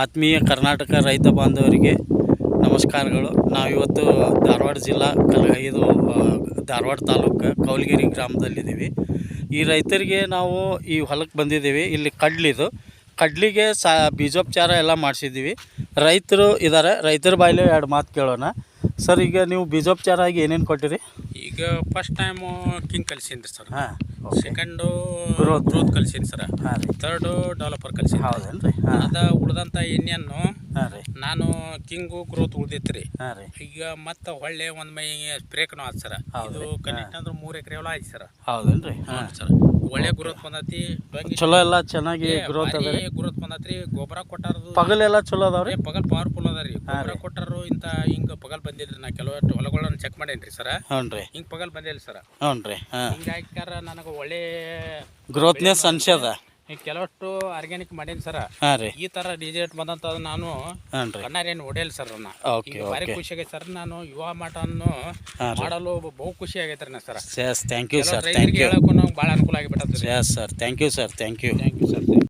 ಆತ್ಮೀಯ ಕರ್ನಾಟಕ ರೈತ ಬಾಂಧವರಿಗೆ ನಮಸ್ಕಾರಗಳು. ನಾವಿವತ್ತು ಧಾರವಾಡ ಜಿಲ್ಲಾ ಧಾರವಾಡ ತಾಲೂಕು ಕೌಲಗಿರಿ ಗ್ರಾಮದಲ್ಲಿದ್ದೀವಿ. ಈ ರೈತರಿಗೆ ನಾವು ಈ ಹೊಲಕ್ಕೆ ಬಂದಿದ್ದೀವಿ. ಇಲ್ಲಿ ಕಡ್ಲಿಗೆ ಬೀಜೋಪಚಾರ ಎಲ್ಲ ಮಾಡಿಸಿದ್ದೀವಿ. ರೈತರು ಇದ್ದಾರೆ. ರೈತರ ಬಾಯಲ್ಲಿ ಎರಡು ಮಾತು ಕೇಳೋಣ. ಸರ್, ಈಗ ನೀವು ಬೀಜೋಪಚಾರ ಆಗಿ ಏನೇನು ಕೊಟ್ಟಿರಿ? ಈಗ ಫಸ್ಟ್ ಟೈಮು ಕಿಂಗ್ ಕಲಿಸೀನಿ ಸರ್. ಹಾಂ. ಸೆಕೆಂಡು ಗ್ರೋತ್ ಕಲಿಸೀನಿ ಸರ್. ಹಾಂ ರೀ. ಥರ್ಡು ಡೆವಲಪರ್ ಕಲಿಸೀನಿ. ಹೌದೇನು ರೀ? ಹಾಂ. ಅದ ಉಳ್ದಂಥ ಎಣ್ಣೆಯನ್ನು ಹಾಂ ರೀ. ನಾನು ಕಿಂಗು ಗ್ರೋತ್ ಉಳ್ದಿತ್ತು ರೀ. ಹಾಂ ರೀ. ಈಗ ಮತ್ತೆ ಒಳ್ಳೆ ಒಂದು ಮೈ ಸ್ಪ್ರೇಕ್ನು ಆಯ್ತು ಸರ್. ಇದು ಕನಿಷ್ಠ ಅಂದ್ರೆ 3 ಎಕರೆ ಹೊಲ ಆಯ್ತು ಸರ್. ಹೌದೇನು ರೀ? ಹಾಂ ಸರ್, ಒಳ್ಳೆ ಗ್ರೋತ್ ಬಂದತಿ. ಚಲೋ ಎಲ್ಲ ಚೆನ್ನಾಗಿ ಗ್ರೋತ್ ಅದ ರೀ. ಗ್ರೋತ್ ಬಂದತ್ರಿ. ಗೊಬ್ಬರ ಕೊಟ್ಟಾರದು ಪಗಲೆಲ್ಲ ಚಲೋ ಅದಾವ್ರಿ. ಪಗಲ್ ಪವರ್ಫುಲ್ ಅದ ರೀ. ಗೊಬ್ಬರ ಕೊಟ್ಟಾರು ಇಂಥ ಹಿಂಗೆ ಪಗಲ್ ಬಂದಿದ್ರಿ. ನಾ ಕೆಲವಷ್ಟು ಹೊಲಗಳನ್ನು ಚೆಕ್ ಮಾಡೇನ್ರಿ ಸರ್. ಹ್ಞೂ ರೀ. ಹಿಂಗೆ ಪಗಲ್ ಬಂದಿಲ್ಲ ಸರ್. ಹ್ಞೂ ರೀ. ಹಾಂ. ಹಿಂಗೆ ಹಾಕ್ಯಾರ ನನಗೆ ಒಳ್ಳೆ ಗ್ರೋತ್ನೆಸ್ ಅನ್ಸ್ಯದ. ಈಗ ಕೆಲವಷ್ಟು ಆರ್ಗ್ಯಾನಿಕ್ ಮಾಡೀನಿ ಸರ್. ಹಾಂ ರೀ. ಈ ಥರ ರಿಸಲ್ಟ್ ಬಂದಂತ ನಾನು ಹಾಂ ರೀ. ಕಣ್ಣಾರೇನು ಹೊಡೆಯಲ್ಲ ಸರ್. ಓಕೆ, ಈಗ ಭಾರಿ ಖುಷಿ ಆಗೈತೆ ಸರ್. ನಾನು ಯುವ ಮಠವನ್ನು ಮಾಡಲು ಬಹು ಖುಷಿ ಆಗೈತೆ ರೀ sir. Yes, thank you sir. ರೈತರಿಗೆ ಹೇಳಕ್ಕೂ ಭಾಳ ಅನುಕೂಲ ಆಗಿಬಿಟ್ಟದ. Yes sir, thank you sir. Thank you sir.